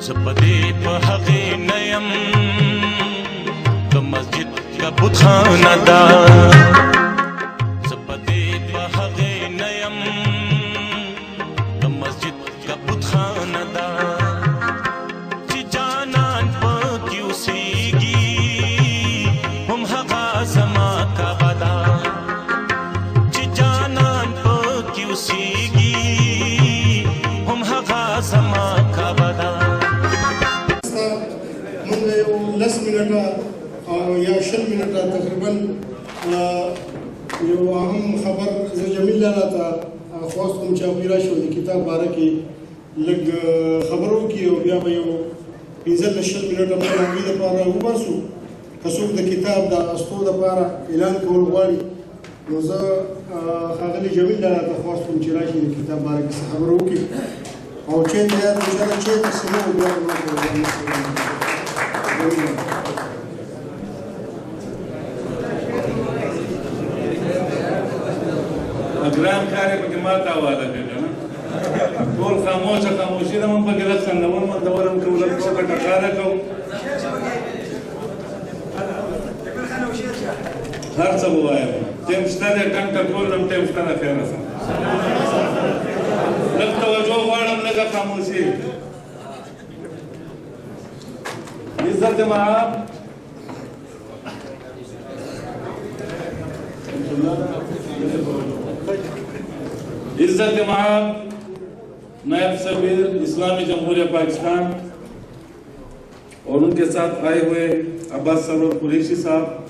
زپدې په هغې نه یم د مسجد کا بتخانه ده زپدې په هغې نه یم د مسجد کا بتخانه ده چې جانان پکې اوسېږي هم هغه زما کعبه ده چې جانان پکې اوسېږي هم هغه زما کعبه ده لس منټه او یا شل منټه تقریبا یو اهم خبر زه جمیل لاله ته خواست کوم چې هغوی راشي او د کتاب باره کې لږ خبر وکړي او بیا به یو پنځلس شل منټه به د هغوی دپاره وباسو که څوک د کتاب د اخیستو دپاره اعلان کول غواړي نو زه ښاغلي جمیل لاله ته خواست کوم چې راشي د کتاب باره کې څه خبر وکړي او چېرته یاد انشاءالله چېرته سمو بیا ګران کار یې پکې ما ته حواله کړی که نه ټول خاموشه خاموشي ده من پکې لږ خندول مندول هم کوو لږ ټوکه ټکاله کوو هر څه به وایم ټیم شته دی ټنګ ټکول هم ټیم شته ده خیره سم لږ توجه غواړم لږه خاموشي عزت معاب عزت معاب नायब सफीर इस्लामी जमहूरिया पाकिस्तान और उनके साथ आए हुए अब्बास सरवर कुरैशी साहब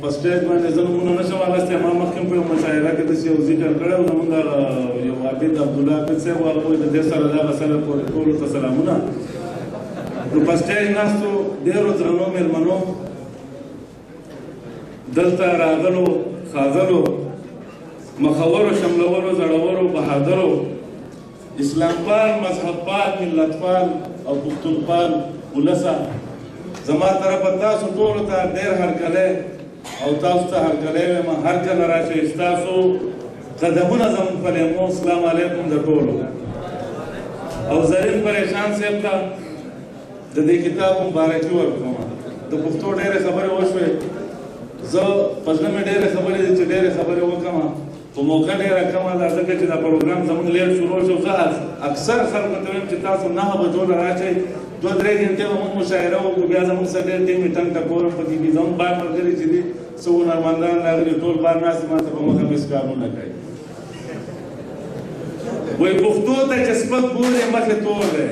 फर्स्ट स्टेज में निज़ाम मुनशा वाला से हमारा मक्खम पे मशायरा के दसी उसी कर करे और नमुंदा ये वाबिद अब्दुल्ला के से वो कोई देश सल्लल्लाहु अलैहि वसल्लम को कोलो तसलामुना तो फर्स्ट स्टेज नास तो देरो जनो मेल मनो दलता रागलो खागलो मखवरो शमलवरो जड़वरो बहादरो इस्लाम पाल मजहब पाल मिल्लत पाल और पुख्तून पाल उलसा जमा तरफ तासु टोल ता देर हर कले और तासु ता हर कले में हर कल राशे इस्तासु कदमुना जमन फलेमो अस्सलाम वालेकुम द टोलो और जरीन परेशान से का दे किताब मुबारकी वर्कमा तो पुख्तो डेरे खबर होशवे ज पजन में डेरे खबर दे डेरे खबर वकमा तो मौका डेरे कमा दा ځکه چې دا پروګرام زموږ لیټ شروع شو ځکه اکثر خلک ته چې تاسو نه بجول راځي دو درې غنټې موږ مشاعره وکړو بیا زموږ سره دې میټنګ ته کورم پکې کې زموږ بار مرګري چې دي سو نرمندان راغلي ټول بار ناس ما ته په مخه مس کارونه کوي وای پښتو ته چې سپک ګورې مخه تور ده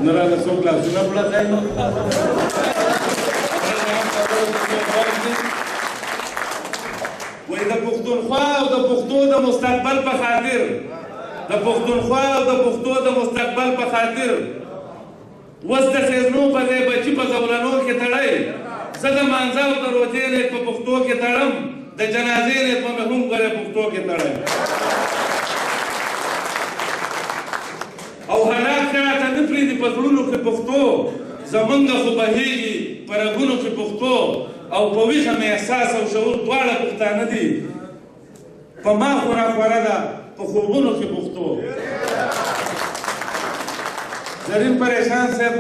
نرا له څو کلاسونه پړځای وای د پښتونخوا او د پښتو د مستقبل په خاطر د پښتونخوا او د پښتو د مستقبل په خاطر وس د خیزنو په ځای بچي په زولنو کې تړی زه د مانځه او د روژې نیت په پښتو کې تړم د جنازې نیت په مې هم غره پښتو کې تړی او حالات راته نه پرېږدي په زړونو کې پښتو زمونږ خو بهېږي په رګونو کې پښتو او په ویښه مې احساس او شعور دواړه پښتانه دي په ما خو راخوره ده په خوبونو کې پښتو زرین پریشان صاحب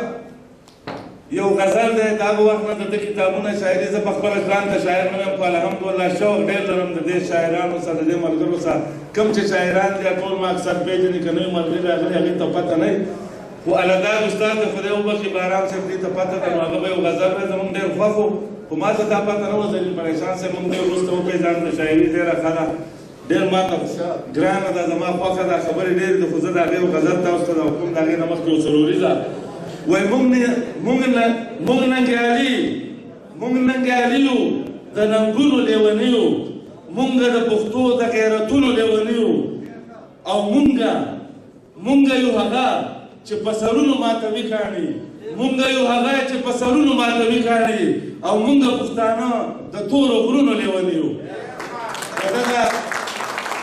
یو غزل دی د هغه وخت نه د ده کتابونه شاعري زه په خپله ځان ته شاعر نه یم خو الحمدلله شوق ډېر لرم د دې شاعرانو سره د دې ملګرو سره کوم چې شاعران دي ټول ما اکثر پېژني که نوي ملګري راغلي هغوی ته پته نه وي خو الهداد استاد ته خدای وبخښي باران صاحب دې ته پته ده نو هغه به یو غزل دی زموږ ډېر خوښ و خو ما ته دا پته نه وه زرین پریشان صاحب موږ ډېر وروسته وپېژاند د شاعري ډېره ښه ده ډېر ما ته ګرانه ده زما خوښه ده خبرې ډېرې دي خو زه د هغې یو غزل تاسو ته د حکم د هغې نه مخکې یو ضروري ده وای موږ ننګیالي یو د ننګونو لیوني یو موږ د پښتو د غیرتونو لیوني یو او موږ یو هغه چې په سرونو ماتوي کاڼي موږ یو هغه چې په سرونو ماتوي کاڼي او موږ پښتانه د تورو غرونو لیوني یو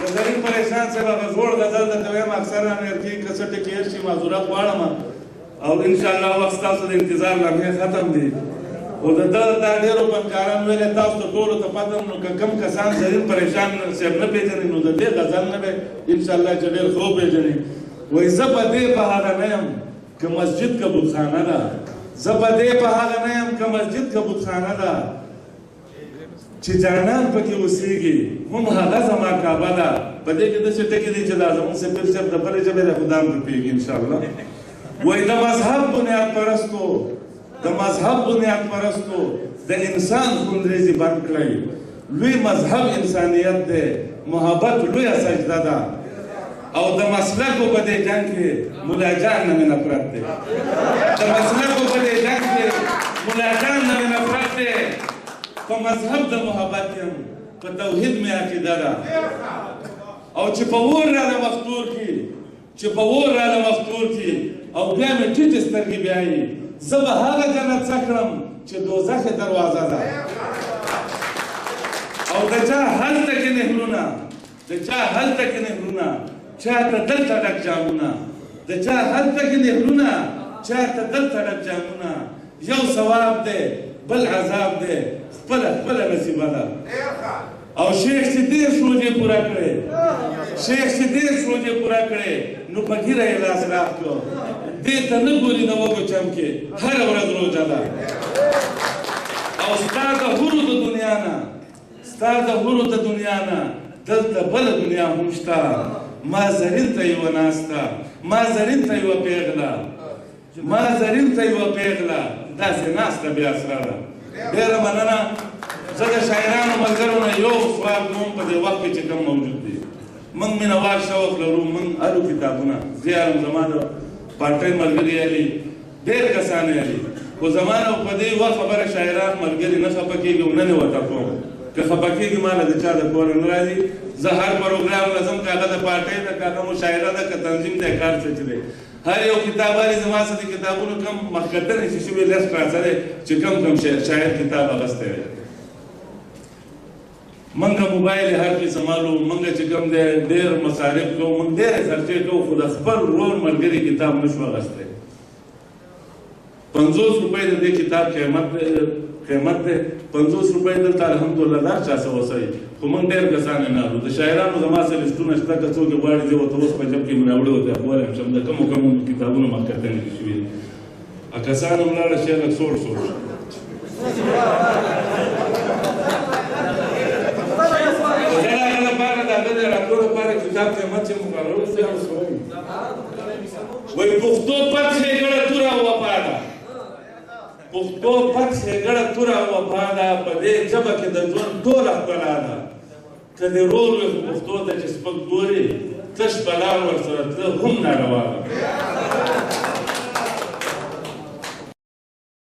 د زرین پریشان صاحب هغه زوړ غزل درته وایم اکثره نرکي کسټې کې هر شي معذورات غواړم او ان شاء الله وخت تاسو د انتظار لمحې ختم دي او د ده دا ډېرو فنکاران ویلې تاسو ته ټولو ته پته نو که کوم کسان زرین پریشان صاحب نه پېژني نو د دې غزل نه به انشاءالله چې ډېر ښه وپېژني وایي زه په دې په هغه نه یم که مسجد که بتخانه ده زه په دې په هغه نه یم که مسجد که بتخانه ده چې جانان پکې اوسېږي هم هغه زما کعبه ده په دې کې داسې ټکي دي چې دا زموږ سفیر صاحب د بلې ژبې د خدا هم پوهېږي انشاءالله وایي د مذهب بنیاد پرستو د مذهب بنیاد پرستو د انسان خونریزي بند کړئ لوی مذهب انسانیت دی محبت لویه سجده ده او د مسلکو په دې جنګ کې ملا جان نه مې نفرت دی د مسلکو په دې جنګ کې ملا جان نه مې نفرت دی په مذهب د محبت یم په توحید مې عقیده ده او چې په اور راله مفتور کړي چې په اور راله مفتور کړي او بیا مې ټیټې سترګې بیایي زه به هغه جنت څه کړم چې دوزخ دروازه ده او د چا هلته کې نهرونه د چا هلته کې نهرونه چا ته دلته ډک جامونه د چا هلته کې نهرونه چا ته دلته ډک جامونه یو ثواب دی بل عذاب دی خپله نصیبه ده او شیخ چې ډېر شروجې پوره کړې شیخ چې ډېر شروجې پوره کړې نو په ږیره یې لاس راښ کړو دې ته نه ګوري د وږو چم کې هره ورځ روژه ده او ستا د حورو د دنیا نه ستا د حورو د دنیا نه دلته بله دنیا هم شته ما زرین ته یوه ناسته ما زرین ته یوه پیغله ما زرین ته یوه پیغله داسې ناسته بې اسره ده ډېره مننه زه د شاعرانو ملګرو نه یو سوال کوم په دې وخت کې چې کوم موجود دي موږ مینهوال شوق لرو موږ هرو کتابونه زه یارم زما د پارټۍ ملګري یالي ډېر کسان یالي خو زما نه په دې وخت خبره شاعران ملګري نه خفه کېږي او نه مې ورته کوم که خفه کېږي ما له د چا د کوره نه راځي زه هر پروګرام لازم که هغه د پارټۍ ده که هغه مشاعره ده که تنظیم دی کار څه چې دی هر یو کتاب والی زما څه د کتابونو کم مخکتنې چې شوي لیست راڅلی چې کم شاعر کتاب اخیستی دی منګه موبایل هر قسم مالو منګه چې کوم دی ډېر مصارف کوو موږ ډېرې خرچې کوو خو د خپل ورور ملګري کتاب نه شو اخیستی 50 روپۍ د دې کتاب قیمت دی 50 روپۍ دلته الحمدلله هر چا څه وسایي خو موږ ډېر کسان یې نه اخلو د شاعرانو زما څه لیسټونه شته که څوک یې غواړي زه ورته اوس په جب کې مې راوړی ورته ښوولی شم د کومو کتابونو مخکتنې دي شوي کسان هم لاړه شي هلک سوړ زه د هغه لپاره د هغه د راتلو لپاره کتاب قیمت چې مقرر شي هغه څه وایي وایي پښتو پت ښېګړه توره او وفا ده پښتو پت ښېګړه توره او وفا ده په دې ژبه کې د ژوند ټوله ښکلا ده که دې رور وي خو پښتو ته چې سپک ګورې تش په لار ورسره تله هم ناروا ده